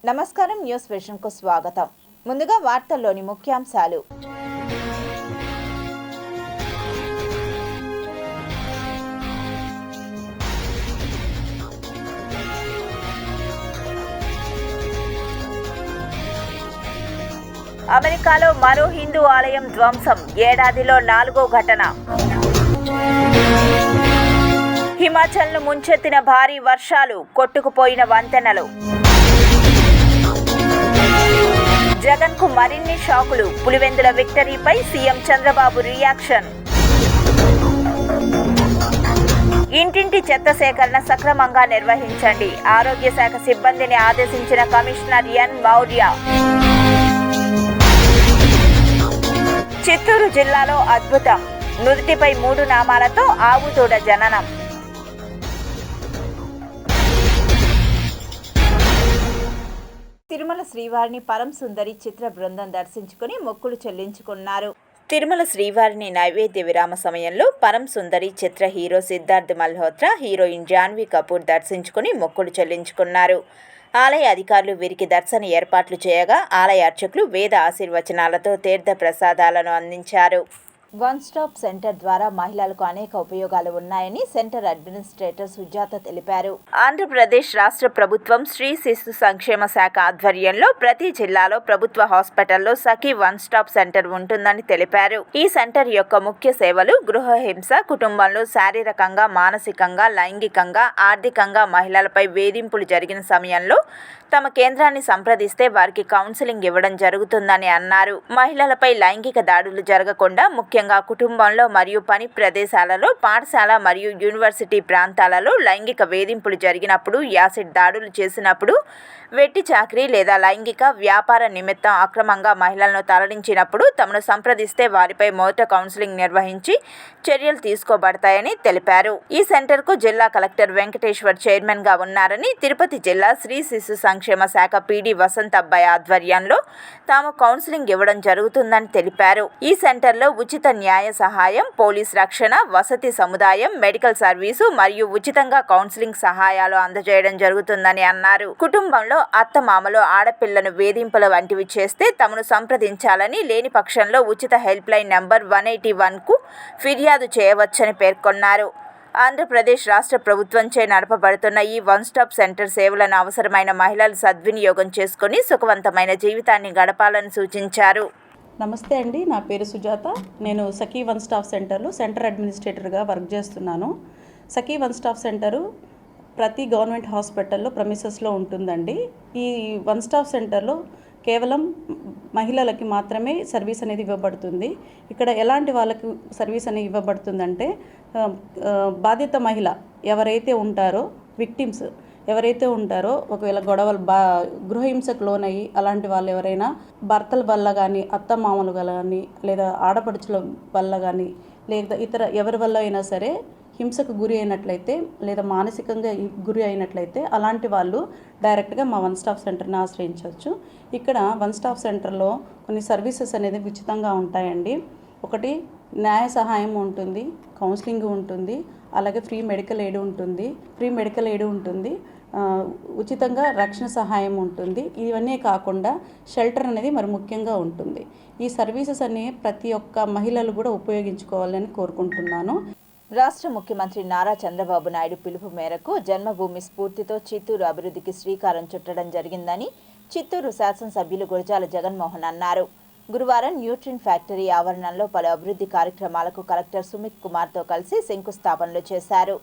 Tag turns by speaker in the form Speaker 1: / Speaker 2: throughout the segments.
Speaker 1: నమస్కారం, న్యూస్ విజన్కు స్వాగతం. ముందుగా వార్తల్లోని ముఖ్యాంశాలు. అమెరికాలో మరో హిందూ ఆలయం ధ్వంసం, ఏడాదిలో 4వ ఘటన. హిమాచల్ను ముంచెత్తిన భారీ వర్షాలు, కొట్టుకుపోయిన వంతెనలు. జగన్కు మరిన్ని షాకులు, పులివెందుల విక్టరీపై సీఎం చంద్రబాబు రియాక్షన్. ఇంటింటి చెత్త సేకరణ సక్రమంగా నిర్వహించండి, ఆరోగ్య శాఖ సిబ్బందిని ఆదేశించిన కమిషనర్ ఎన్ మౌర్య. చిత్తూరు జిల్లాలో అద్భుతం, నుదుటిపై 3 నామాలతో ఆవుతోడ జననం. తిరుమల శ్రీవారిని పరం సుందరి చిత్ర బృందం దర్శించుకుని మొక్కులు చెల్లించుకున్నారు. తిరుమల శ్రీవారిని నైవేద్య విరామ సమయంలో పరం సుందరి చిత్ర హీరో సిద్ధార్థ్ మల్హోత్రా, హీరోయిన్ జాన్వీ కపూర్ దర్శించుకుని మొక్కులు చెల్లించుకున్నారు. ఆలయ అధికారులు వీరికి దర్శన ఏర్పాట్లు చేయగా ఆలయ అర్చకులు వేద ఆశీర్వచనాలతో తీర్థ ప్రసాదాలను అందించారు. వన్ స్టాప్ సెంటర్ ద్వారా మహిళలకు అనేక ఉపయోగాలు ఉన్నాయని సెంటర్ అడ్మినిస్ట్రేటర్ సుజాత తెలిపారు. ఆంధ్రప్రదేశ్ రాష్ట్ర ప్రభుత్వం స్త్రీ శిశు సంక్షేమ శాఖ ఆధ్వర్యంలో ప్రతి జిల్లాలో ప్రభుత్వ హాస్పిటల్లో సఖీ వన్ స్టాప్ సెంటర్ ఉంటుందని తెలిపారు. ఈ సెంటర్ యొక్క ముఖ్య సేవలు గృహహింస, కుటుంబంలో శారీరకంగా, మానసికంగా, లైంగికంగా, ఆర్థికంగా మహిళలపై వేధింపులు జరిగిన సమయంలో తమ కేంద్రాన్ని సంప్రదిస్తే వారికి కౌన్సిలింగ్ ఇవ్వడం జరుగుతుందని అన్నారు. మహిళలపై లైంగిక దాడులు జరగకుండా ముఖ్యంగా కుటుంబంలో మరియు పని ప్రదేశాలలో, పాఠశాల మరియు యూనివర్సిటీ ప్రాంతాలలో లైంగిక వేధింపులు జరిగినప్పుడు, యాసిడ్ దాడులు చేసినప్పుడు, వెట్టి చాకరీ లేదా లైంగిక వ్యాపార నిమిత్తం అక్రమంగా మహిళలను తరలించినప్పుడు తమను సంప్రదిస్తే వారిపై మొదట కౌన్సిలింగ్ నిర్వహించి చర్యలు తీసుకోబడతాయని తెలిపారు. ఈ సెంటర్కు జిల్లా కలెక్టర్ వెంకటేశ్వర్ చైర్మన్గా ఉన్నారని, తిరుపతి జిల్లా స్త్రీ శిశు సంక్షేమ శాఖ పీడీ వసంత్ అబ్బాయి ఆధ్వర్యంలో తాము కౌన్సిలింగ్ ఇవ్వడం జరుగుతుందని తెలిపారు. ఈ సెంటర్లో ఉచిత న్యాయ సహాయం, పోలీస్ రక్షణ, వసతి సముదాయం, మెడికల్ సర్వీసు మరియు ఉచితంగా కౌన్సిలింగ్ సహాయాలు అందజేయడం జరుగుతుందని అన్నారు. కుటుంబంలో అత్తమామలు ఆడపిల్లను వేధింపుల వంటివి చేస్తే తమను సంప్రదించాలని, లేని పక్షంలో ఉచిత హెల్ప్ లైన్ నంబర్ 181కు ఫిర్యాదు చేయవచ్చని పేర్కొన్నారు. ఆంధ్రప్రదేశ్ రాష్ట్ర ప్రభుత్వంచే నడపబడుతున్న ఈ వన్ స్టాప్ సెంటర్ సేవలను అవసరమైన మహిళలు సద్వినియోగం చేసుకుని సుఖవంతమైన జీవితాన్ని గడపాలని సూచించారు.
Speaker 2: నమస్తే అండి, నా పేరు సుజాత. నేను సఖీ వన్ స్టాప్ సెంటర్లో సెంటర్ అడ్మినిస్ట్రేటర్గా వర్క్ చేస్తున్నాను. సఖీ వన్ స్టాప్ సెంటరు ప్రతి గవర్నమెంట్ హాస్పిటల్లో ప్రెమిసెస్లో ఉంటుందండి. ఈ వన్ స్టాప్ సెంటర్లో కేవలం మహిళలకి మాత్రమే సర్వీస్ అనేది ఇవ్వబడుతుంది. ఇక్కడ ఎలాంటి వాళ్ళకి సర్వీస్ అనేది ఇవ్వబడుతుందంటే, బాధిత మహిళ ఎవరైతే ఉంటారో, విక్టిమ్స్ ఎవరైతే ఉంటారో, ఒకవేళ గొడవలు గృహహింసకు లోనయ్యి అలాంటి వాళ్ళు ఎవరైనా భర్తల వల్ల కానీ, అత్తమామల వల్ల కానీ, లేదా ఆడపడుచుల వల్ల కానీ, లేదా ఇతర ఎవరి వల్ల అయినా సరే హింసకు గురి అయినట్లయితే, లేదా మానసికంగా గురి అయినట్లయితే అలాంటి వాళ్ళు డైరెక్ట్గా మా వన్ స్టాప్ సెంటర్ని ఆశ్రయించవచ్చు. ఇక్కడ వన్ స్టాప్ సెంటర్లో కొన్ని సర్వీసెస్ అనేది ఉచితంగా ఉంటాయండి. ఒకటి, న్యాయ సహాయం ఉంటుంది, కౌన్సిలింగ్ ఉంటుంది, అలాగే ఫ్రీ మెడికల్ ఎయిడ్ ఉంటుంది, ఉచితంగా రక్షణ సహాయం ఉంటుంది. ఇవన్నీ కాకుండా షెల్టర్ అనేది మరి ముఖ్యంగా ఉంటుంది. ఈ సర్వీసెస్ అన్ని ప్రతి ఒక్క మహిళలు కూడా ఉపయోగించుకోవాలని కోరుకుంటున్నాను.
Speaker 1: రాష్ట్ర ముఖ్యమంత్రి నారా చంద్రబాబు నాయుడు పిలుపు మేరకు జన్మభూమి స్ఫూర్తితో చిత్తూరు అభివృద్ధికి శ్రీకారం చుట్టడం జరిగిందని చిత్తూరు శాసనసభ్యులు గురజాల జగన్మోహన్ అన్నారు. గురువారం న్యూట్రిన్ ఫ్యాక్టరీ ఆవరణంలో పలు అభివృద్ధి కార్యక్రమాలకు కలెక్టర్ సుమిత్ కుమార్తో కలిసి శంకుస్థాపనలు చేశారు.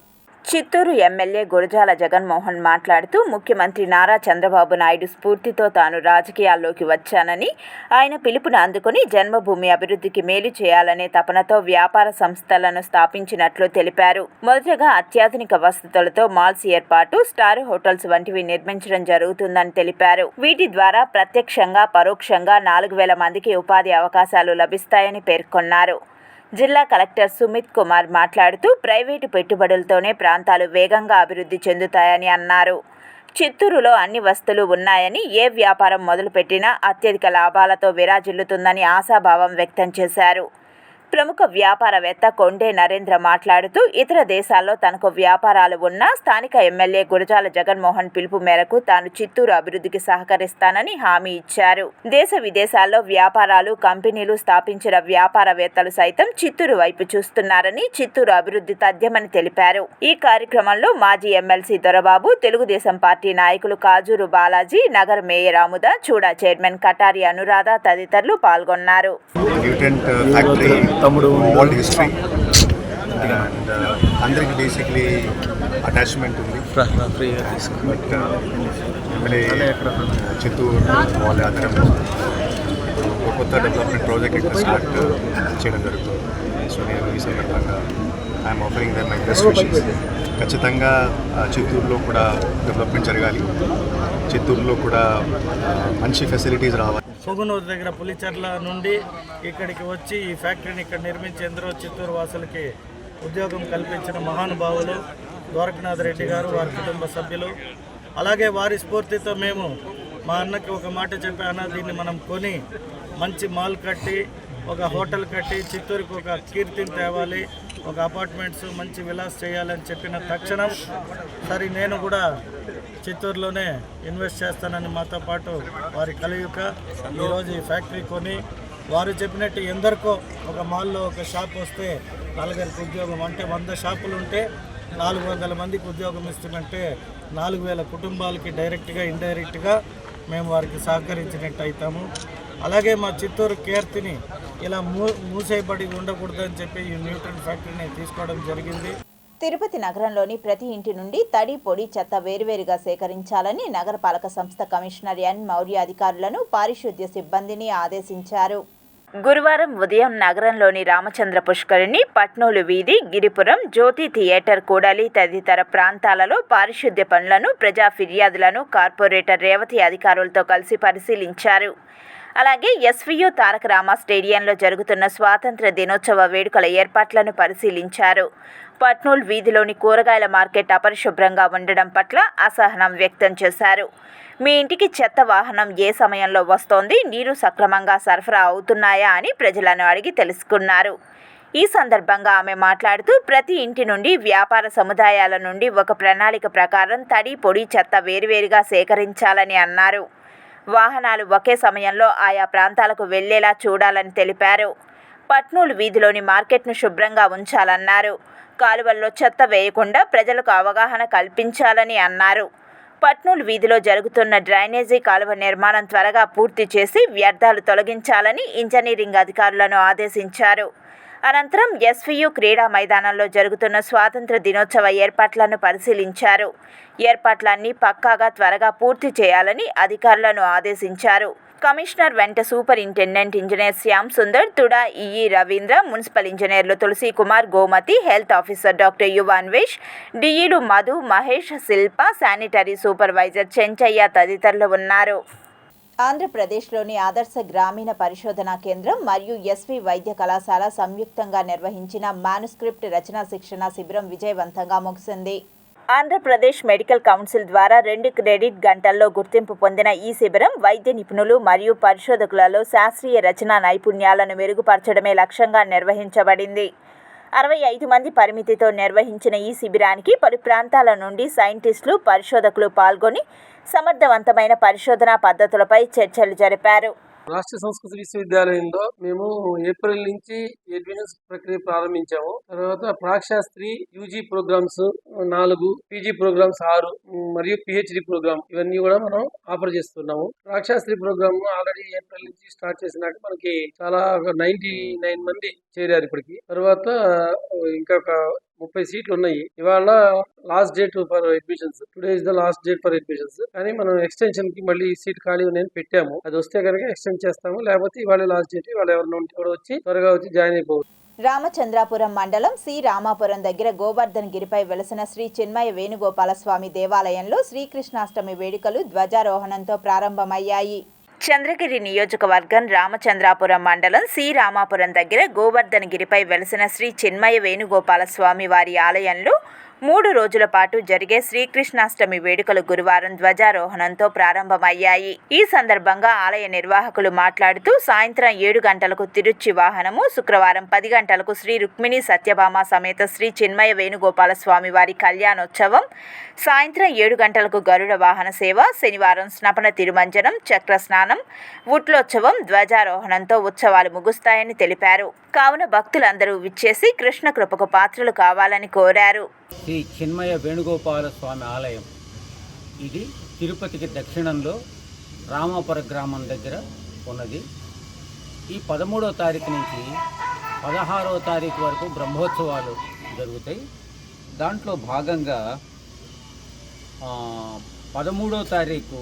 Speaker 1: చిత్తూరు ఎమ్మెల్యే గురజాల జగన్మోహన్ మాట్లాడుతూ, ముఖ్యమంత్రి నారా చంద్రబాబు నాయుడు స్ఫూర్తితో తాను రాజకీయాల్లోకి వచ్చానని, ఆయన పిలుపును అందుకుని జన్మభూమి అభివృద్ధికి మేలు చేయాలనే తపనతో వ్యాపార సంస్థలను స్థాపించినట్లు తెలిపారు. మొదటగా అత్యాధునిక వసతులతో మాల్స్ ఏర్పాటు, స్టార్ హోటల్స్ వంటివి నిర్మించడం జరుగుతుందని తెలిపారు. వీటి ద్వారా ప్రత్యక్షంగా, పరోక్షంగా 4,000 మందికి ఉపాధి అవకాశాలు లభిస్తాయని పేర్కొన్నారు. జిల్లా కలెక్టర్ సుమిత్ కుమార్ మాట్లాడుతూ, ప్రైవేటు పెట్టుబడులతోనే ప్రాంతాలు వేగంగా అభివృద్ధి చెందుతాయని అన్నారు. చిత్తూరులో అన్ని వస్తువులు ఉన్నాయని, ఏ వ్యాపారం మొదలుపెట్టినా అత్యధిక లాభాలతో విరాజిల్లుతుందని ఆశాభావం వ్యక్తం చేశారు. ప్రముఖ వ్యాపారవేత్త కొండే నరేంద్ర మాట్లాడుతూ ఇతర దేశాల్లో తనకు వ్యాపారాలు ఉన్నా స్థానిక ఎమ్మెల్యే గురజాల జగన్మోహన్ పిలుపు మేరకు తాను చిత్తూరు అభివృద్ధికి సహకరిస్తానని హామీ ఇచ్చారు. దేశ విదేశాల్లో వ్యాపారాలు కంపెనీలు స్థాపించిన వ్యాపారవేత్తలు సైతం చిత్తూరు వైపు చూస్తున్నారని, చిత్తూరు అభివృద్ధి తథ్యమని తెలిపారు. ఈ కార్యక్రమంలో మాజీ ఎమ్మెల్సీ దొరబాబు, తెలుగుదేశం పార్టీ నాయకులు కాజూరు బాలాజీ, నగర మేయర్ ఆముద, చూడా చైర్మన్ కటారి అనురాధ తదితరులు పాల్గొన్నారు.
Speaker 3: తమ్ముడు వరల్డ్ హిస్టరీ అండ్ అందరికి బేసిక్లీ అటాచ్మెంట్ ఉంది. బట్ ఎమ్మెల్యే చిత్తూరు వాళ్ళ ఆధారంలో ఒక కొత్త డెవలప్మెంట్ ప్రాజెక్ట్ ఇక్కడ స్టార్ట్ చేయడం జరుగుతుంది. సో నేను ఈ సందర్భంగా I'm offering them my best wishes. ఖచ్చితంగా చిత్తూరులో కూడా డెవలప్మెంట్ జరగాలి, చిత్తూరులో కూడా మంచి ఫెసిలిటీస్ రావాలి.
Speaker 4: పొగునూరు దగ్గర పులిచెర్ల నుండి ఇక్కడికి వచ్చి ఈ ఫ్యాక్టరీని ఇక్కడ నిర్మించి ఎందరో చిత్తూరు వాసులకి ఉద్యోగం కల్పించిన మహానుభావులు ద్వారకనాథ్ రెడ్డి గారు, వారి కుటుంబ సభ్యులు. అలాగే వారి స్ఫూర్తితో మేము మా అన్నకి ఒక మాట చెప్పాను, దీన్ని మనం కొని మంచి మాల్ కట్టి ఒక హోటల్ కట్టి చిత్తూరుకి ఒక కీర్తిని తేవాలి, ఒక అపార్ట్మెంట్స్ మంచి విలాస్ చేయాలని చెప్పిన తక్షణం సరే నేను కూడా చిత్తూరులోనే ఇన్వెస్ట్ చేస్తానని మాతో పాటు వారి కలయిక ఈరోజు ఈ ఫ్యాక్టరీ కొని వారు చెప్పినట్టు ఎందరికో ఒక మాల్లో ఒక షాప్ వస్తే నలుగురికి ఉద్యోగం, అంటే 100 షాపులు ఉంటే 400 మందికి ఉద్యోగం ఇస్తున్నట్టే 4000 కుటుంబాలకి డైరెక్ట్గా ఇండైరెక్ట్గా మేము వారికి సహకరించినట్టు అవుతాము. అలాగే మా చిత్తూరు కీర్తిని ఇలా మూసేయబడి ఉండకూడదని చెప్పి ఈ న్యూట్రన్ ఫ్యాక్టరీని తీసుకోవడం జరిగింది.
Speaker 1: తిరుపతి నగరంలోని ప్రతి ఇంటి నుండి తడి, పొడి, చెత్త వేరువేరుగా సేకరించాలని నగరపాలక సంస్థ కమిషనర్ ఎన్ మౌర్య అధికారులను, పారిశుద్ధ్య సిబ్బందిని ఆదేశించారు. గురువారం ఉదయం నగరంలోని రామచంద్ర పుష్కరిణి, పట్నూలు వీధి, గిరిపురం, జ్యోతి థియేటర్, కూడలి తదితర ప్రాంతాలలో పారిశుద్ధ్య పనులను, ప్రజా ఫిర్యాదులను కార్పొరేటర్ రేవతి అధికారులతో కలిసి పరిశీలించారు. అలాగే ఎస్వీయు తారక రామ స్టేడియంలో జరుగుతున్న స్వాతంత్ర దినోత్సవ వేడుకల ఏర్పాట్లను పరిశీలించారు. పట్నూల్ వీధిలోని కూరగాయల మార్కెట్ అపరిశుభ్రంగా ఉండడం పట్ల అసహనం వ్యక్తం చేశారు. మీ ఇంటికి చెత్త వాహనం ఏ సమయంలో వస్తోంది, నీరు సక్రమంగా సరఫరా అవుతున్నాయా అని ప్రజలను అడిగి తెలుసుకున్నారు. ఈ సందర్భంగా ఆమె మాట్లాడుతూ ప్రతి ఇంటి నుండి, వ్యాపార సముదాయాల నుండి ఒక ప్రణాళిక ప్రకారం తడి, పొడి, చెత్త వేరువేరుగా సేకరించాలని అన్నారు. వాహనాలు ఒకే సమయంలో ఆయా ప్రాంతాలకు వెళ్లేలా చూడాలని తెలిపారు. పట్నూలు వీధిలోని మార్కెట్ను శుభ్రంగా ఉంచాలన్నారు. కాలువల్లో చెత్త వేయకుండా ప్రజలకు అవగాహన కల్పించాలని అన్నారు. పట్నూలు వీధిలో జరుగుతున్న డ్రైనేజీ కాలువ నిర్మాణం త్వరగా పూర్తి చేసి వ్యర్థాలు తొలగించాలని ఇంజనీరింగ్ అధికారులను ఆదేశించారు. అనంతరం ఎస్వీయు క్రీడా మైదానంలో జరుగుతున్న స్వాతంత్ర దినోత్సవ ఏర్పాట్లను పరిశీలించారు. ఏర్పాట్లన్నీ పక్కాగా త్వరగా పూర్తి చేయాలని అధికారులను ఆదేశించారు. కమిషనర్ వెంట superintendent engineer Shyam Sundar, TUDA EE Ravindra, municipal ఇంజనీర్లు Tulasi Kumar, Gomathi, health officer doctor Yuvanvesh, డిఈలు మధు, మహేష్, శిల్ప, శానిటరీ సూపర్వైజర్ చెంచయ్య తదితరులు ఉన్నారు. ఆంధ్రప్రదేశ్లోని ఆదర్శ గ్రామీణ పరిశోధనా కేంద్రం మరియు ఎస్వి వైద్య కళాశాల సంయుక్తంగా నిర్వహించిన మాన్యుస్క్రిప్ట్ రచనా శిక్షణ శిబిరం విజయవంతంగా ముగిసింది. ఆంధ్రప్రదేశ్ మెడికల్ కౌన్సిల్ ద్వారా 2 క్రెడిట్ గంటల్లో గుర్తింపు పొందిన ఈ శిబిరం వైద్య నిపుణులు మరియు పరిశోధకులలో శాస్త్రీయ రచనా నైపుణ్యాలను మెరుగుపరచడమే లక్ష్యంగా నిర్వహించబడింది. 65 మంది పరిమితితో నిర్వహించిన ఈ శిబిరానికి పలు ప్రాంతాల నుండి సైంటిస్టులు, పరిశోధకులు పాల్గొని సమర్థవంతమైన పరిశోధనా పద్ధతులపై చర్చలు జరిపారు.
Speaker 5: రాష్ట్ర సంస్కృత విశ్వవిద్యాలయంలో మేము ఏప్రిల్ నుంచి అడ్మిషన్స్ ప్రక్రియ ప్రారంభించాము. తర్వాత ప్రాక్శాస్త్రి యూజీ ప్రోగ్రామ్స్ 4, పీజీ ప్రోగ్రామ్స్ 6 మరియు పిహెచ్డి ప్రోగ్రామ్ ఇవన్నీ కూడా మనం ఆఫర్ చేస్తున్నాము. ప్రాక్శాస్త్రి ప్రోగ్రామ్ ఆల్రెడీ ఏప్రిల్ నుంచి స్టార్ట్ చేసినాక మనకి చాలా 99 మంది చేరారు ఇప్పటికి. తర్వాత ఇంకా 30 సీట్లు ఉన్నాయి. ఇవాళ last date for admissions, today is the last date for admissions. కానీ మనం ఎక్స్టెన్షన్ కి మళ్ళీ సీట్ ఖాళీ ఉన్నాయని పెట్టాము. అది వస్తే కనుక ఎక్స్టెండ్ చేస్తాము, లేకపోతే ఇవాళ లాస్ట్ డేట్, ఇవాళ ఎవరిని ఉంటే కూడా వచ్చి త్వరగా వచ్చి జాయిన్ అయిపోవచ్చు.
Speaker 1: రామచంద్రాపురం మండలం సి రామాపురం దగ్గర గోవర్ధన్ గిరిపై వెలసిన శ్రీ చిన్మయ వేణుగోపాల స్వామి దేవాలయంలో శ్రీకృష్ణాష్టమి వేడుకలు ధ్వజారోహణంతో ప్రారంభమయ్యాయి. చంద్రగిరి నియోజకవర్గం రామచంద్రాపురం మండలం సి రామాపురం దగ్గర గోవర్ధన్ గిరిపై వెలసిన శ్రీ చిన్మయ వేణుగోపాల స్వామి వారి ఆలయంలో 3 రోజుల పాటు జరిగే శ్రీకృష్ణాష్టమి వేడుకలు గురువారం ధ్వజారోహణంతో ప్రారంభమయ్యాయి. ఈ సందర్భంగా ఆలయ నిర్వాహకులు మాట్లాడుతూ సాయంత్రం 7 గంటలకు తిరుచి వాహనము, శుక్రవారం 10 గంటలకు శ్రీ రుక్మిణి సత్యభామ సమేత శ్రీ చిన్మయ వేణుగోపాల స్వామి వారి కళ్యాణోత్సవం, సాయంత్రం 7 గంటలకు గరుడ వాహన సేవ, శనివారం స్నపన తిరుమంజనం, చక్ర స్నానం, ఉట్లోత్సవం, ధ్వజారోహణంతో ఉత్సవాలు ముగుస్తాయని తెలిపారు. కావున భక్తులందరూ విచ్చేసి కృష్ణ కృపకు పాత్రలు కావాలని కోరారు.
Speaker 6: శ్రీ చిన్మయ వేణుగోపాల స్వామి ఆలయం ఇది తిరుపతికి దక్షిణంలో రామాపుర గ్రామం దగ్గర ఉన్నది. ఈ 13వ తారీఖు నుంచి 16వ తారీఖు వరకు బ్రహ్మోత్సవాలు జరుగుతాయి. దాంట్లో భాగంగా 13వ తారీఖు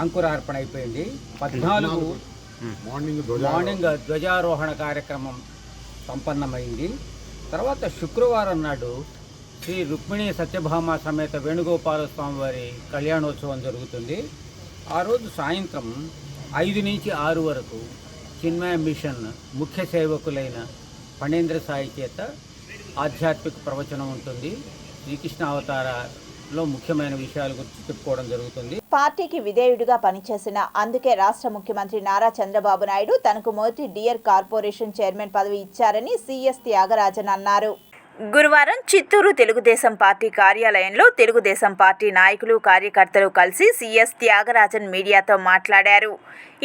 Speaker 6: అంకురార్పణ అయిపోయింది. 14 మార్నింగ్ ధ్వజారోహణ కార్యక్రమం సంపన్నమైంది. తర్వాత శుక్రవారం నాడు శ్రీ రుక్మిణి సత్యభామ సమేత వేణుగోపాల స్వామి వారి కళ్యాణోత్సవం జరుగుతుంది. ఆ రోజు సాయంత్రం 5 నుంచి 6 వరకు చిన్మయ మిషన్ ముఖ్య సేవకులైన ఫణేంద్ర సాయి చేత ఆధ్యాత్మిక ప్రవచనం ఉంటుంది. శ్రీకృష్ణ అవతారంలో ముఖ్యమైన విషయాల గురించి చెప్పుకోవడం జరుగుతుంది.
Speaker 1: పార్టీకి విధేయుడిగా పనిచేసిన అందుకే రాష్ట్ర ముఖ్యమంత్రి నారా చంద్రబాబు నాయుడు తనకు మొదటి డియర్ కార్పొరేషన్ చైర్మన్ పదవి ఇచ్చారని సిఎస్ త్యాగరాజన్ అన్నారు. గురువారం చిత్తూరు తెలుగుదేశం పార్టీ కార్యాలయంలో తెలుగుదేశం పార్టీ నాయకులు, కార్యకర్తలు కలిసి సిఎస్ త్యాగరాజన్ మీడియాతో మాట్లాడారు.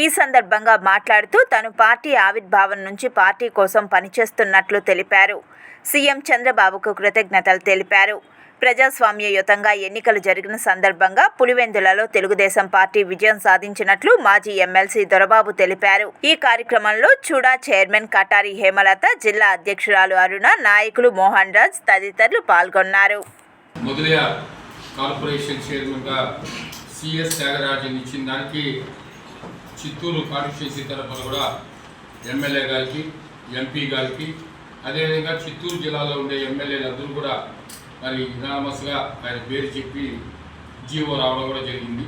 Speaker 1: ఈ సందర్భంగా మాట్లాడుతూ తాను పార్టీ ఆవిర్భావం నుంచి పార్టీ కోసం పనిచేస్తున్నట్లు తెలిపారు. సీఎం చంద్రబాబుకు కృతజ్ఞతలు తెలిపారు. ప్రజాస్వామ్యయుతంగా ఎన్నికలు జరిగిన సందర్భంగా పులివెందులలో తెలుగుదేశం పార్టీ విజయం సాధించినట్లు మాజీ ఎమ్మెల్సీ దొరబాబు తెలిపారు. ఈ కార్యక్రమంలో చూడా చైర్మన్ కటారి హేమలత, జిల్లా అధ్యక్షురాలు అరుణ, నాయకులు మోహన్ రాజ్ తదితరులు పాల్గొన్నారు.
Speaker 7: మొదలయ్య కార్పొరేషన్ చైర్మన్గా సిఎస్ త్యాగరాజన్ ఇచ్చిన దానికి చిత్తూరు కాన్స్టిట్యున్సీ తరఫున కూడా ఎమ్మెల్యే గారికి, ఎంపీ గారికి, అదేవిధంగా చిత్తూరు జిల్లాలో ఉండే ఎమ్మెల్యేలందరూ కూడా మరి యునానమస్గా ఆయన పేరు చెప్పి జీవో రావడం కూడా జరిగింది.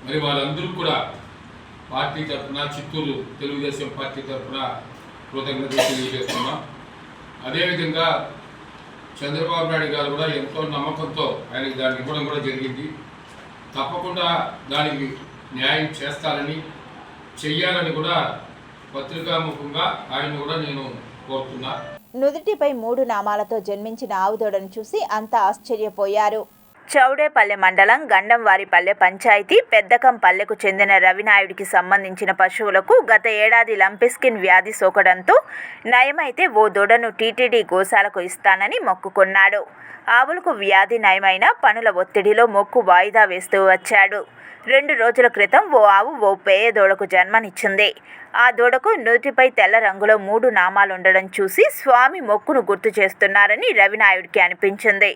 Speaker 7: మరి వాళ్ళందరూ కూడా పార్టీ తరఫున, చిత్తూరు తెలుగుదేశం పార్టీ తరఫున కృతజ్ఞతలు తెలియజేస్తున్నాం. అదేవిధంగా చంద్రబాబు నాయుడు గారు కూడా ఎంతో నమ్మకంతో ఆయనకి దాన్ని ఇవ్వడం కూడా జరిగింది. తప్పకుండా దానికి న్యాయం చేస్తారని, చెయ్యాలని కూడా పత్రికాముఖంగా ఆయన కూడా నేను కోరుతున్నా.
Speaker 1: నుదుటిపై 3 నామాలతో జన్మించిన ఆవుదోడను చూసి అంతా ఆశ్చర్యపోయారు. చౌడేపల్లె మండలం గండంవారిపల్లె పంచాయతీ పెద్దకంపల్లెకు చెందిన రవినాయుడికి సంబంధించిన పశువులకు గత ఏడాది లంపిస్కిన్ వ్యాధి సోకడంతో నయమైతే ఓ దూడను టీటీడీ గోశాలకు ఇస్తానని మొక్కుకున్నాడు. ఆవులకు వ్యాధి నయమైన పనుల ఒత్తిడిలో మొక్కు వాయిదా వేస్తూ వచ్చాడు. 2 రోజుల క్రితం ఓ ఆవు ఓ పేయ దూడకు జన్మనిచ్చింది. ఆ దూడకు నుదుటిపై తెల్ల రంగులో 3 నామాలుండడం చూసి స్వామి మొక్కును గుర్తు చేస్తున్నారని రవినాయుడికి అనిపించింది.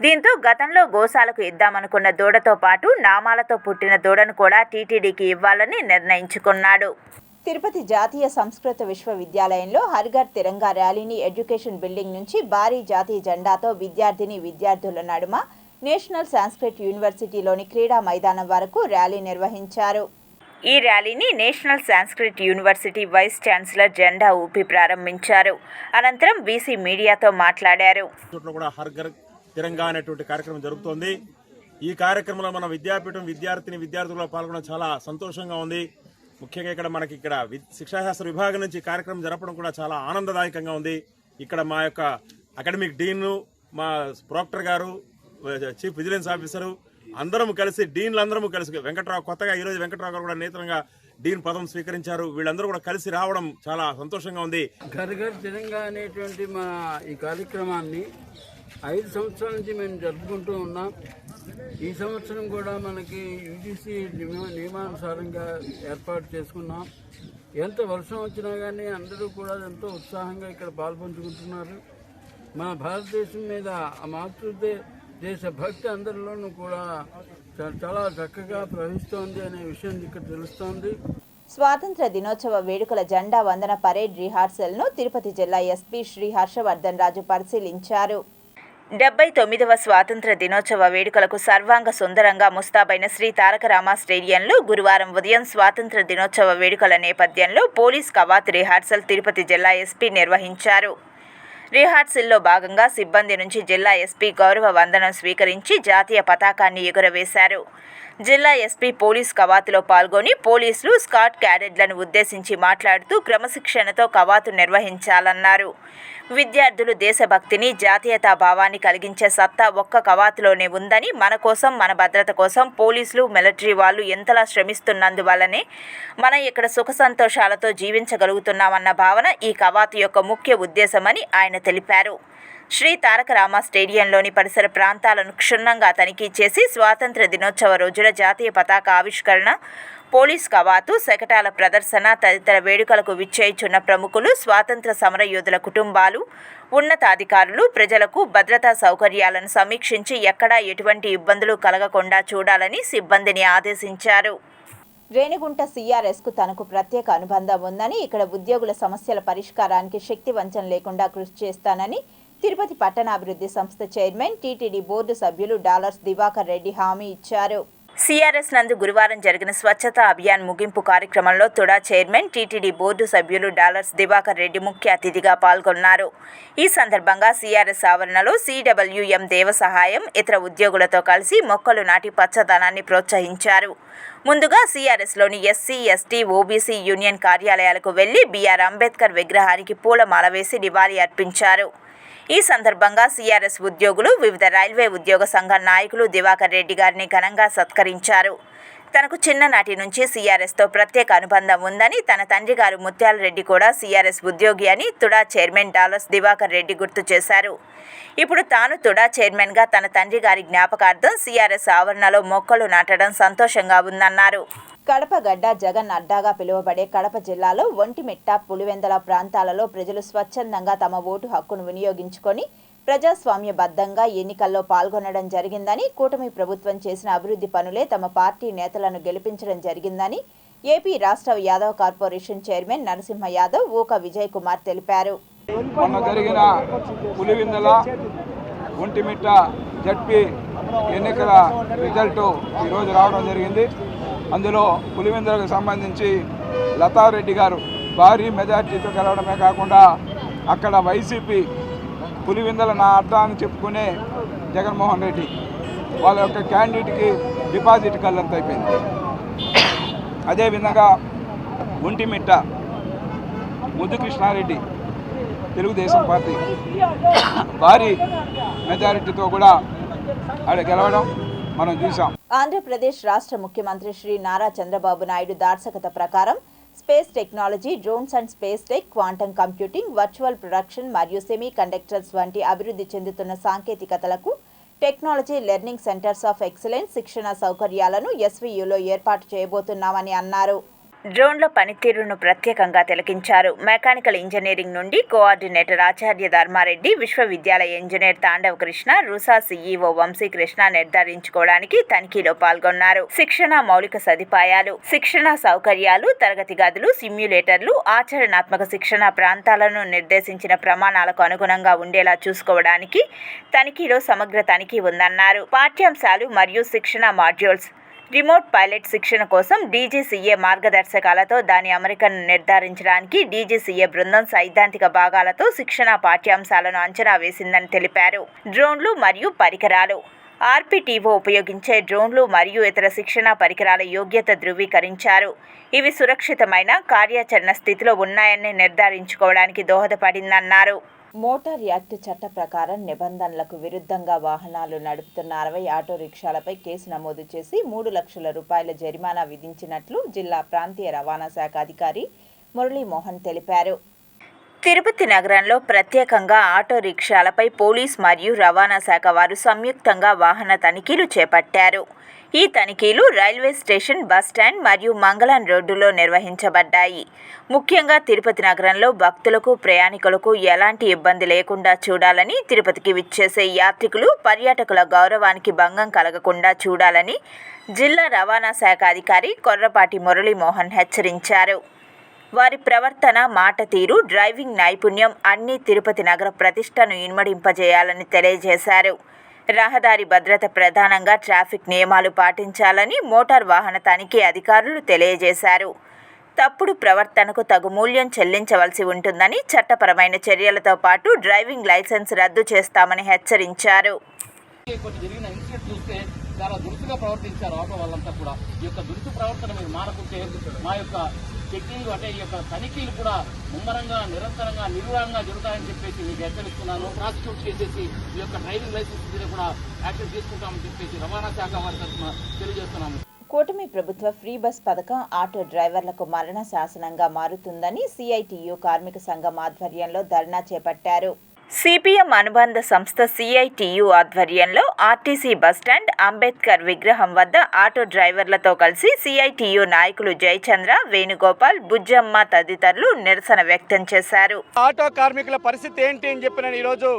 Speaker 1: దీంతో గతంలో గోశాలకు ఇద్దామనుకున్న దూడతో పాటు నామాలతో పుట్టిన దూడను కూడా టీటీడీకి ఇవ్వాలని నిర్ణయించుకున్నాడు. తిరుపతి జాతీయ సంస్కృత విశ్వవిద్యాలయంలో హర్ఘర్ తిరంగా ర్యాలీని ఎడ్యుకేషన్ బిల్డింగ్ నుంచి భారీ జాతీయ జెండాతో విద్యార్థుల నడుమ నేషనల్ సాంస్క్రిట్ యూనివర్సిటీలోని క్రీడా మైదానం వరకు ర్యాలీ నిర్వహించారు. ఈ ర్యాలీని national Sanskrit university vice chancellor జెండా ఊపి ప్రారంభించారు. అనంతరం వీసీ మీడియాతో మాట్లాడారు.
Speaker 8: తిరంగా అనేటువంటి కార్యక్రమం జరుగుతోంది. ఈ కార్యక్రమంలో మన విద్యాపీఠం విద్యార్థులు పాల్గొనడం చాలా సంతోషంగా ఉంది. ముఖ్యంగా ఇక్కడ శిక్షాశాస్త్ర విభాగం నుంచి కార్యక్రమం జరపడం కూడా చాలా ఆనందదాయకంగా ఉంది. ఇక్కడ మా యొక్క అకాడమిక్ డీన్, మా ప్రాక్టర్ గారు, చీఫ్ విజిలెన్స్ ఆఫీసరు అందరం కలిసి, డీన్లందరూ కలిసి, కొత్తగా ఈరోజు వెంకట్రావు గారు కూడా నూతనంగా డీన్ పదం స్వీకరించారు. వీళ్ళందరూ కూడా కలిసి రావడం చాలా సంతోషంగా ఉంది.
Speaker 9: ఘర్ ఘర్ తిరంగా అనేటువంటి మన ఈ కార్యక్రమాన్ని 5 సంవత్సరాల నుంచి మేము జరుపుకుంటూ ఉన్నాం. ఈ సంవత్సరం కూడా మనకి యూజీసీ నియమానుసారంగా ఏర్పాటు చేసుకున్నాం. ఎంత వర్షం వచ్చినా కానీ అందరూ కూడా ఎంతో ఉత్సాహంగా ఇక్కడ పాల్పంచుకుంటున్నారు. మన భారతదేశం మీద ఆ మాతృదేశ భక్తి అందరిలోనూ కూడా చాలా చక్కగా ప్రవహిస్తోంది అనే విషయం ఇక్కడ తెలుస్తోంది.
Speaker 1: స్వాతంత్ర దినోత్సవ వేడుకల జెండా వందన పరేడ్ రిహార్సల్ను తిరుపతి జిల్లా ఎస్పీ శ్రీ హర్షవర్ధన్ రాజు పరిశీలించారు. 79వ స్వాతంత్ర దినోత్సవ వేడుకలకు సర్వాంగ సుందరంగా ముస్తాబైన శ్రీ తారక రామ స్టేడియంలో గురువారం ఉదయం స్వాతంత్ర దినోత్సవ వేడుకల నేపథ్యంలో పోలీస్ కవాతు రిహార్సల్ తిరుపతి జిల్లా ఎస్పీ నిర్వహించారు. రిహార్సల్లో భాగంగా సిబ్బంది నుంచి జిల్లా ఎస్పీ గౌరవ వందనం స్వీకరించి జాతీయ పతాకాన్ని ఎగురవేశారు. జిల్లా ఎస్పీ పోలీస్ కవాతులో పాల్గొని పోలీసులు స్కాట్ క్యాడెట్లను ఉద్దేశించి మాట్లాడుతూ క్రమశిక్షణతో కవాతు నిర్వహించాలన్నారు. విద్యార్థులు దేశభక్తిని, జాతీయతా భావాన్ని కలిగించే సత్తా ఒక్క కవాతులోనే ఉందని, మన కోసం, మన భద్రత కోసం పోలీసులు, మిలిటరీ వాళ్ళు ఎంతలా శ్రమిస్తున్నందువల్లనే మనం ఇక్కడ సుఖ సంతోషాలతో జీవించగలుగుతున్నామన్న భావన ఈ కవాతు యొక్క ముఖ్య ఉద్దేశమని ఆయన తెలిపారు. శ్రీ తారక రామ స్టేడియంలోని పరిసర ప్రాంతాలను క్షుణ్ణంగా తనిఖీ చేసి స్వాతంత్ర దినోత్సవ రోజున జాతీయ పతాక ఆవిష్కరణ, పోలీస్ కవాతు, శకటాల ప్రదర్శన తదితర వేడుకలకు విచ్చేయుచున్న ప్రముఖులు, స్వాతంత్ర సమరయోధుల కుటుంబాలు, ఉన్నతాధికారులు, ప్రజలకు భద్రతా సౌకర్యాలను సమీక్షించి ఎక్కడా ఎటువంటి ఇబ్బందులు కలగకుండా చూడాలని సిబ్బందిని ఆదేశించారు. రేణిగుంట సిఆర్ఎస్కు తనకు ప్రత్యేక అనుబంధం ఉందని, ఇక్కడ ఉద్యోగుల సమస్యల పరిష్కారానికి శక్తి వంచన లేకుండా కృషి చేస్తానని తిరుపతి పట్టణాభివృద్ధి సంస్థ చైర్మన్, టీటీడీ బోర్డు సభ్యులు డాలర్స్ దివాకర్ రెడ్డి హామీ ఇచ్చారు. సిఆర్ఎస్ నందు గురువారం జరిగిన స్వచ్ఛతా అభియాన్ ముగింపు కార్యక్రమంలో తుడా చైర్మన్, టీటీడీ బోర్డు సభ్యులు డాలర్స్ దివాకర్ రెడ్డి ముఖ్య అతిథిగా పాల్గొన్నారు. ఈ సందర్భంగా సిఆర్ఎస్ ఆవరణలో సిడబ్ల్యూఎం దేవ సహాయం ఇతర ఉద్యోగులతో కలిసి మొక్కలు నాటి పచ్చదనాన్ని ప్రోత్సహించారు. ముందుగా సిఆర్ఎస్లోని ఎస్సీ, ఎస్టీ, ఓబీసీ యూనియన్ కార్యాలయాలకు వెళ్లి బిఆర్ అంబేద్కర్ విగ్రహానికి పూలమాల వేసి నివాళి అర్పించారు. ఈ సందర్భంగా సిఆర్ఎస్ ఉద్యోగులు, వివిధ రైల్వే ఉద్యోగ సంఘ నాయకులు దివాకర్ రెడ్డి గారిని ఘనంగా సత్కరించారు. తనకు చిన్ననాటి నుంచి సిఆర్ఎస్తో ప్రత్యేక అనుబంధం ఉందని, తన తండ్రి గారు ముత్యాల రెడ్డి కూడా సిఆర్ఎస్ ఉద్యోగి అని తుడా చైర్మన్ డాలర్స్ దివాకర్ రెడ్డి గుర్తు చేశారు. ఇప్పుడు తాను తుడా చైర్మన్గా తన తండ్రి గారి జ్ఞాపకార్థం సిఆర్ఎస్ ఆవరణలో మొక్కలు నాటడం సంతోషంగా ఉందన్నారు. కడప గడ్డ జగన్ అడ్డాగా పిలువబడే కడప జిల్లాలో ఒంటిమిట్ట, పులివెందల ప్రాంతాలలో ప్రజలు స్వచ్ఛందంగా తమ ఓటు హక్కును వినియోగించుకొని ప్రజాస్వామ్యబద్ధంగా ఎన్నికల్లో పాల్గొనడం జరిగిందని, కూటమి ప్రభుత్వం చేసిన అభివృద్ధి పనులే తమ పార్టీ నేతలను గెలిపించడం జరిగిందని ఏపీ రాష్ట్ర యాదవ్ కార్పొరేషన్ చైర్మన్ నరసింహ యాదవ్, ఊక విజయ్ కుమార్ తెలిపారు.
Speaker 10: మొన్న జరిగిన పులివెందుల, ఒంటిమిట్ట జడ్పీ ఎన్నికల రిజల్ట్ ఈరోజు రావడం జరిగింది. అందులో పులివెందులకు సంబంధించి లతారెడ్డి గారు భారీ మెజార్టీతో గెలవడమే కాకుండా అక్కడ వైసీపీ పులివెందుల నా అడ్డా అని చెప్పుకునే జగన్మోహన్ రెడ్డి వాళ్ళ యొక్క క్యాండిడేట్కి డిపాజిట్ కల్లంత అయిపోయింది. అదేవిధంగా ఒంటిమిట్ట ముద్దు కృష్ణారెడ్డి తెలుగుదేశం పార్టీ భారీ మెజారిటీతో కూడా ఆడ గెలవడం మనం చూసాం.
Speaker 1: ఆంధ్రప్రదేశ్ రాష్ట్ర ముఖ్యమంత్రి శ్రీ నారా చంద్రబాబు నాయుడు దార్శకత ప్రకారం space technology, drones and space tech, quantum computing, virtual production మరియు సెమీ కండక్టర్స్ వంటి అభివృద్ధి చెందుతున్న సాంకేతికతలకు technology learning centres of excellence శిక్షణ సౌకర్యాలను ఎస్వీయూలో ఏర్పాటు చేయబోతున్నామని అన్నారు. డ్రోన్ల పనితీరును ప్రత్యేకంగా తిలకించారు. మెకానికల్ ఇంజనీరింగ్ నుండి కోఆర్డినేటర్ ఆచార్య ధర్మారెడ్డి, విశ్వవిద్యాలయ ఇంజనీర్ తాండవ కృష్ణ, రుసా సీఈఓ వంశీకృష్ణ నిర్ధారించుకోవడానికి తనిఖీలో పాల్గొన్నారు. శిక్షణ మౌలిక సదుపాయాలు, శిక్షణ సౌకర్యాలు, తరగతి గదులు, సిమ్యులేటర్లు, ఆచరణాత్మక శిక్షణ ప్రాంతాలను నిర్దేశించిన ప్రమాణాలకు అనుగుణంగా ఉండేలా చూసుకోవడానికి తనిఖీలో సమగ్ర తనిఖీ ఉందన్నారు. పాఠ్యాంశాలు మరియు శిక్షణ మాడ్యూల్స్, రిమోట్ పైలట్ శిక్షణ కోసం డీజీసీఏ మార్గదర్శకాలతో దాని అమరికను నిర్ధారించడానికి డీజీసీఏ బృందం సైద్ధాంతిక భాగాలతో శిక్షణ పాఠ్యాంశాలను అంచనా వేసిందని తెలిపారు. డ్రోన్లు మరియు పరికరాలు, ఆర్పీటీఓ ఉపయోగించే డ్రోన్లు మరియు ఇతర శిక్షణ పరికరాల యోగ్యత ధృవీకరించారు. ఇవి సురక్షితమైన కార్యాచరణ స్థితిలో ఉన్నాయని నిర్ధారించుకోవడానికి దోహదపడిందన్నారు. మోటార్ యాక్ట్ చట్ట ప్రకారం నిబంధనలకు విరుద్ధంగా వాహనాలు నడుపుతున్న 60 ఆటో రిక్షాలపై కేసు నమోదు చేసి 3 లక్షల రూపాయల జరిమానా విధించినట్లు జిల్లా ప్రాంతీయ రవాణా శాఖ అధికారి మురళీమోహన్ తెలిపారు. తిరుపతి నగరంలో ప్రత్యేకంగా ఆటో రిక్షాలపై పోలీస్ మరియు రవాణా శాఖ వారు సంయుక్తంగా వాహన తనిఖీలు చేపట్టారు. ఈ తనిఖీలు రైల్వే స్టేషన్, బస్టాండ్ మరియు మంగళం రోడ్డులో నిర్వహించబడ్డాయి. ముఖ్యంగా తిరుపతి నగరంలో భక్తులకు, ప్రయాణికులకు ఎలాంటి ఇబ్బంది లేకుండా చూడాలని, తిరుపతికి విచ్చేసే యాత్రికులు, పర్యాటకుల గౌరవానికి భంగం కలగకుండా చూడాలని జిల్లా రవాణా శాఖ అధికారి కొర్రపాటి మురళీమోహన్ హెచ్చరించారు. వారి ప్రవర్తన, మాట తీరు, డ్రైవింగ్ నైపుణ్యం అన్నీ తిరుపతి నగర ప్రతిష్టను ఇనుమడింపజేయాలని తెలియజేశారు. రహదారి భద్రత ప్రధానంగా ట్రాఫిక్ నియమాలు పాటించాలని మోటార్ వాహన తనిఖీ అధికారులు తెలియజేశారు. తప్పుడు ప్రవర్తనకు తగు మూల్యం చెల్లించవలసి ఉంటుందని, చట్టపరమైన చర్యలతో పాటు డ్రైవింగ్ లైసెన్స్ రద్దు చేస్తామని హెచ్చరించారు.
Speaker 11: జరిగిన ఇన్సిడెంట్ చూస్తే చాలా దురుసుగా ప్రవర్తించారు ఆటో వాళ్ళంతా కూడా. ఈ యొక్క దురుసు ప్రవర్తన మీరు మానకుంటే మా యొక్క చెక్కింగ్ అంటే ఈ యొక్క తనిఖీలు కూడా ముమ్మరంగా నిరంతరంగా నిర్వహంగా జరుగుతాయని చెప్పేసి మీకు హెచ్చరిస్తున్నాను. ప్రాసిక్యూట్ చేసేసి ఈ యొక్క డ్రైవింగ్ లైసెన్స్ మీద కూడా యాక్షన్ తీసుకుంటామని చెప్పేసి రవాణా శాఖ వారి తరఫున తెలియజేస్తున్నాము.
Speaker 1: కూటమి ప్రభుత్వ ఫ్రీ బస్ పథకం ఆటో డ్రైవర్లకు మరణ శాసనంగా మారుతుందని సిఐటియు కార్మిక సంఘం ఆధ్వర్యంలో ధర్నా చేపట్టారు. సిపిఎం అనుబంధ సంస్థ సిఐటియు ఆధ్వర్యంలో ఆర్టీసీ బస్టాండ్, అంబేద్కర్ విగ్రహం వద్ద ఆటో డ్రైవర్లతో కలిసి సిఐటియు నాయకులు జయచంద్ర, వేణుగోపాల్, బుజ్జమ్మ తదితరులు నిరసన వ్యక్తం చేశారు.
Speaker 12: ఆటో కార్మికుల పరిస్థితి ఏంటి అని చెప్పిన ఈరోజు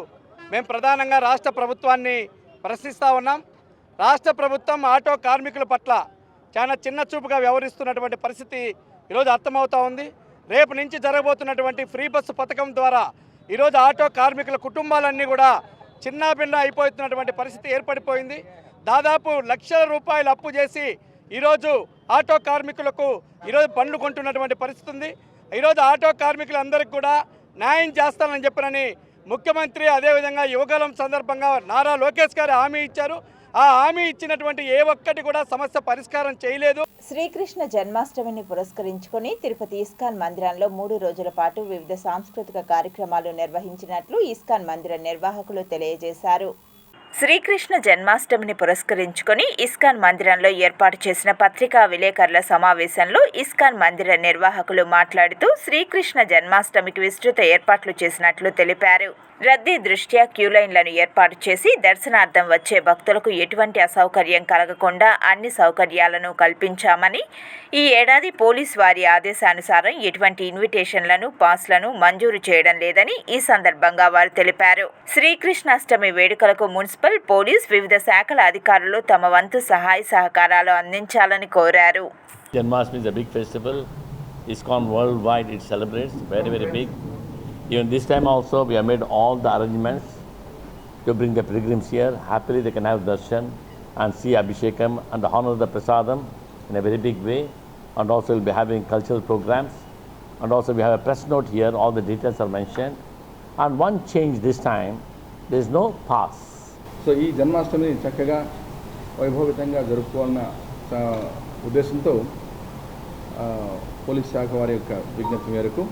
Speaker 12: మేము ప్రధానంగా రాష్ట్ర ప్రభుత్వాన్ని ప్రశ్నిస్తూ ఉన్నాం. రాష్ట్ర ప్రభుత్వం ఆటో కార్మికుల పట్ల చాలా చిన్న చూపుగా వ్యవహరిస్తున్నటువంటి పరిస్థితి ఈరోజు అర్థమవుతూ ఉంది. రేపు నుంచి జరగబోతున్నటువంటి ఫ్రీ బస్సు పథకం ద్వారా ఈరోజు ఆటో కార్మికుల కుటుంబాలన్నీ కూడా చిన్నాభిన్న అయిపోతున్నటువంటి పరిస్థితి ఏర్పడిపోయింది. దాదాపు లక్షల రూపాయలు అప్పు చేసి ఈరోజు ఆటో కార్మికులకు ఈరోజు బండ్లు కొంటున్నటువంటి పరిస్థితి ఉంది. ఈరోజు ఆటో కార్మికులందరికీ కూడా న్యాయం చేస్తానని చెప్పినని ముఖ్యమంత్రి, అదేవిధంగా యువగలం సందర్భంగా నారా లోకేష్ గారు హామీ ఇచ్చారు. ఆ హామీ ఇచ్చినటువంటి ఏ ఒక్కటి కూడా సమస్య పరిష్కారం చేయలేదు.
Speaker 1: శ్రీకృష్ణ జన్మాష్టమిని పురస్కరించుకొని తిరుపతి ఇస్కాన్ మందిరంలో 3 రోజుల పాటు వివిధ సాంస్కృతిక కార్యక్రమాలు నిర్వహించినట్లు ఇస్కాన్ మందిర నిర్వాహకులు తెలియజేశారు. శ్రీకృష్ణ జన్మాష్టమిని పురస్కరించుకొని ఇస్కాన్ మందిరంలో ఏర్పాటు చేసిన పత్రికా విలేకరుల సమావేశంలో ఇస్కాన్ మందిర నిర్వాహకులు మాట్లాడుతూ శ్రీకృష్ణ జన్మాష్టమికి విస్తృత ఏర్పాట్లు చేసినట్లు తెలిపారు. రద్దీ దృష్ట్యా క్యూలైన్లను ఏర్పాటు చేసి దర్శనార్థం వచ్చే భక్తులకు ఎటువంటి అసౌకర్యం కలగకుండా అన్ని సౌకర్యాలను కల్పించామని, ఈ ఏడాది పోలీసు వారి ఆదేశానుసారం ఎటువంటి ఇన్విటేషన్లను, పాస్లను మంజూరు చేయడం లేదని ఈ సందర్భంగా వారు తెలిపారు. శ్రీకృష్ణాష్టమి వేడుకలకు మున్సిపల్, పోలీస్, వివిధ శాఖల అధికారులు తమ వంతు సహాయ సహకారాలు అందించాలని కోరారు.
Speaker 13: Janmashtami is a big festival. ISKCON worldwide it celebrates very big. Even this time also we have made all the arrangements to bring the pilgrims here. Happily they can have darshan and see Abhishekam and honor the prasadam in a very big way. And also we'll be having cultural programs. And also we have a press note here, all the details are mentioned. And one change this time, there is no pass.
Speaker 10: So ఈ జన్మాష్టమిని చక్కగా వైభవితంగా జరుపుకోవాలన్న ఉద్దేశంతో police శాఖ వారి యొక్క విజ్ఞప్తి మేరకు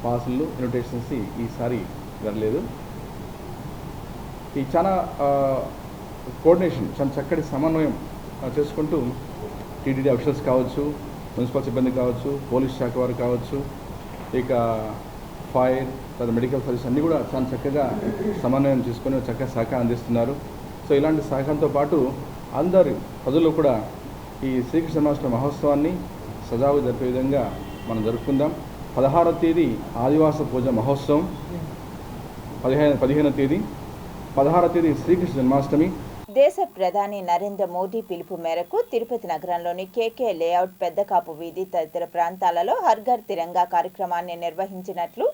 Speaker 10: పాసులు, invitations ఈసారి వెళ్ళలేదు. ఈ చాలా కోఆర్డినేషన్, చాలా చక్కటి సమన్వయం చేసుకుంటూ టీటీడీ అఫీషియల్స్ కావచ్చు, మున్సిపల్ సిబ్బంది కావచ్చు, పోలీస్ శాఖ వారు కావచ్చు, ఇక ఫైర్, తర్వాత మెడికల్ సర్వీస్ అన్నీ కూడా చాలా చక్కగా సమన్వయం చేసుకొని చక్కగా సహకారం అందిస్తున్నారు. సో ఇలాంటి సహకారంతో పాటు అందరి ప్రజలు కూడా ఈ శ్రీకృష్ణ జన్మాష్టమి మహోత్సవాన్ని సజావుగా జరిపే విధంగా మనం జరుపుకుందాం. 16వ తేదీ ఆదివాస పూజ మహోత్సవం, 15వ తేదీ, 16వ తేదీ శ్రీకృష్ణ జన్మాష్టమి.
Speaker 1: దేశ ప్రధాని నరేంద్ర మోదీ పిలుపు మేరకు తిరుపతి నగరంలోని కేకే లేఅవుట్, పెద్దకాపు వీధి తదితర ప్రాంతాలలో హర్ ఘర్ తిరంగా కార్యక్రమాన్ని నిర్వహించినట్లు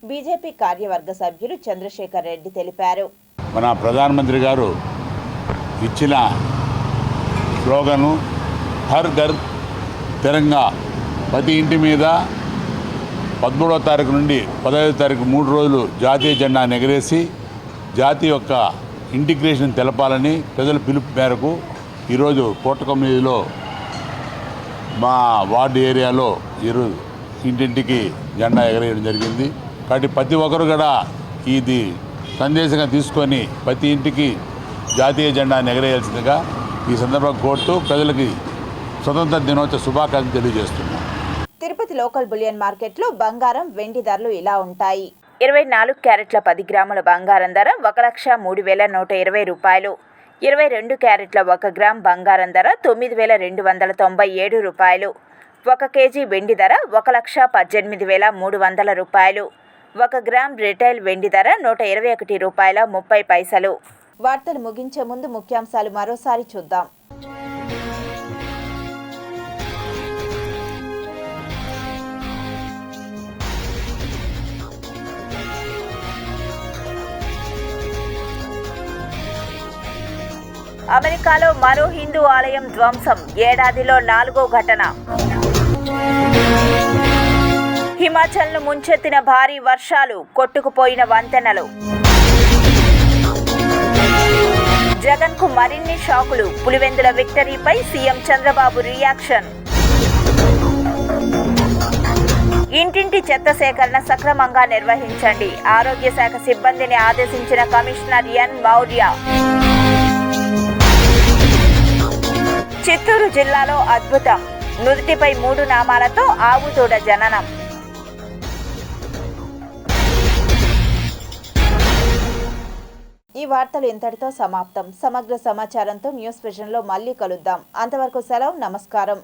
Speaker 1: బీజేపీ కార్యవర్గ సభ్యులు చంద్రశేఖర్ రెడ్డి తెలిపారు.
Speaker 14: మన ప్రధానమంత్రి గారు ఇచ్చిన స్లోగను హర్ ఘర్ తిరంగా, ప్రతి ఇంటి మీద 13వ తారీఖు నుండి 15వ తారీఖు 3 రోజులు జాతీయ జెండాను ఎగరేసి జాతీయ యొక్క ఇంటిగ్రేషన్ తెలపాలని ప్రజల పిలుపు మేరకు ఈరోజు కోటకొమ్మిదిలో మా వార్డు ఏరియాలో ఈరోజు ఇంటింటికి జెండా ఎగరేయడం జరిగింది. కాబట్టి ప్రతి ఒక్కరు కూడా ఇది సందేశంగా తీసుకొని ప్రతి ఇంటికి జాతీయ జెండాను ఎగరేయాల్సిందిగా ఈ సందర్భంగా కోరుతూ ప్రజలకి స్వతంత్ర దినోత్సవ శుభాకాంక్షలు తెలియజేస్తున్నాం.
Speaker 1: తిరుపతి లోకల్ బులియన్ మార్కెట్లో బంగారం, వెండి ధరలు ఇలా ఉంటాయి. 24 క్యారెట్ల 10 గ్రాముల బంగారం ధర 1,03,120 రూపాయలు. 22 క్యారెట్ల 1 గ్రామ్ బంగారం ధర 9,297 రూపాయలు. 1 కేజీ వెండి ధర 1,18,300 రూపాయలు. 1 గ్రామ్ రిటైల్ వెండి ధర 121 రూపాయల 30 పైసలు. వార్తలు ముగించే ముందు ముఖ్యాంశాలు మరోసారి చూద్దాం. అమెరికాలో మరో హిందూ ఆలయం ధ్వంసం, ఏడాదిలో 4వ ఘటన. హిమాచల్ను ముంచెత్తిన భారీ వర్షాలు, కొట్టుకుపోయిన వంతెనలు. జగన్కు మరిన్ని షాకులు, పులివెందుల విక్టరీపై సీఎం చంద్రబాబు రియాక్షన్. ఇంటింటి చెత్త సేకరణ సక్రమంగా నిర్వహించండి, ఆరోగ్య శాఖ సిబ్బందిని ఆదేశించిన కమిషనర్ ఎన్ మౌర్య. చిత్తూరు జిల్లాలో అద్భుతం, నుదుటిపై 3 నామాలతో ఆవుతోడ జననం. ఈ వార్తలు ఇంతటితో సమాప్తం. సమగ్ర సమాచారంతో న్యూస్ విజన్లో మళ్ళీ కలుద్దాం. అంతవరకు సెలవు, నమస్కారం.